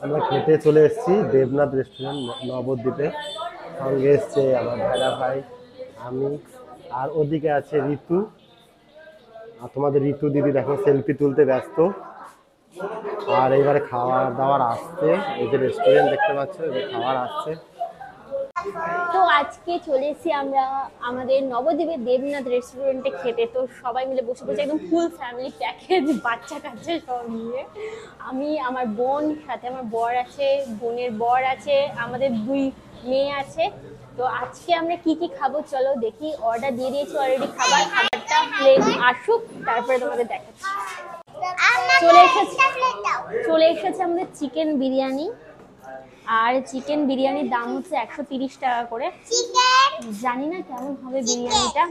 আমরা খেতে চলে এসেছি দেবনাথ রেস্টুরেন্ট নবদ্বীপে। সঙ্গে এসছে আমার ভাইরা ভাই, আমি, আর ওদিকে আছে ঋতু। আর তোমাদের ঋতু দিদি দেখো সেলফি তুলতে ব্যস্ত। আর এবারে খাবার দাবার আসছে, এই যে রেস্টুরেন্ট দেখতে পাচ্ছ, এবার খাবার আসছে। তো আজকে চলে এসেছি আমরা আমাদের নবদ্বীপের দেবনাথ রেস্টুরেন্টে খেতে। তো সবাই মিলে বসে বসে একদম ফুল ফ্যামিলি প্যাকেজ, বাচ্চা কাচ্চা সব নিয়ে। আমি, আমার বোন, সাথে আমার বর আছে, বোনের বর আছে, আমাদের 2 মেয়ে আছে। তো আজকে আমরা কি কি খাবো চলো দেখি। অর্ডার দিয়ে দিয়েছি অলরেডি, খাবারটা আসুক তারপরে তোমাদের দেখাচ্ছি। চলে এসেছে আমাদের চিকেন বিরিয়ানি। আর চিকেন বিরিয়ানির দাম হচ্ছে 130 টাকা করে। জানি না কেমন হবে বিরিয়ানিটা।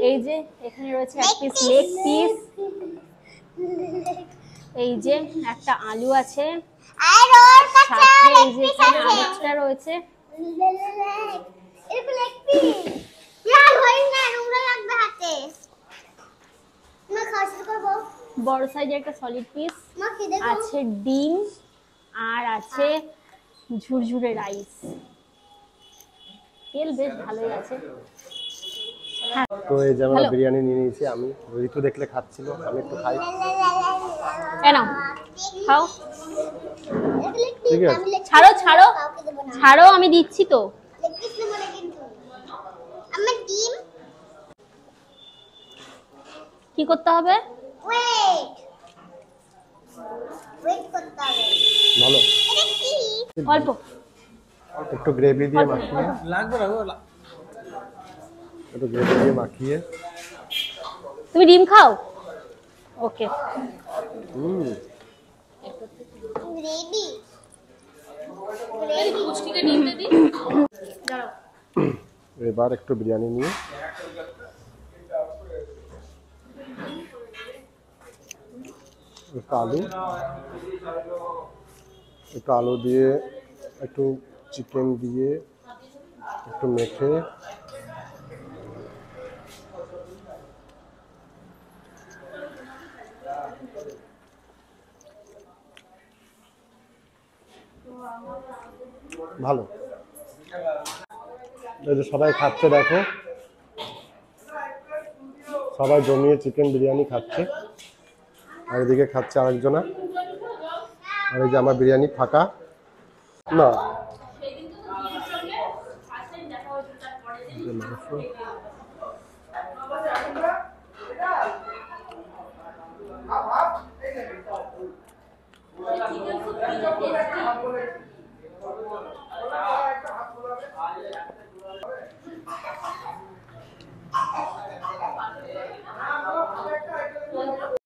এই যে এখানে রয়েছে এক পিস লেগ পিস, এই যে একটা আলু আছে, সাথে এই যে এখানে আরেকটা রয়েছে। বড় সাইজের একটা সলিড পিস আছে, ডিম, আর আছে ঝুরঝুরে রাইস। তেল বেশ ভালোই আছে। তো এই যে আমরা বিরিয়ানি নিয়ে নিয়েছি, আমি ঋতু দেখলে খাচ্ছিল, আমি একটু খাই। নাও খাও, ঠিক আছে, ছাড়ো ছাড়ো ছাড়ো, আমি দিচ্ছি তো। কি করতে হবে? ভালো। অল্প একটু গ্রেভি দিয়ে মাখিয়ে, একটু গ্রেভি দিয়ে মাখিয়ে। তুমি ডিম খাও? ওকে। এবার একটু বিরিয়ানি নিয়ে একটু আলু দিয়ে, একটু চিকেন দিয়ে, একটু মেখে ভালো। এই যে সবাই খাচ্ছে দেখো, সবাই জমিয়ে চিকেন বিরিয়ানি খাচ্ছে। আর এদিকে খাচ্ছে আরেকজনা। আর এই যে আমার বিরিয়ানি ফাঁকা না।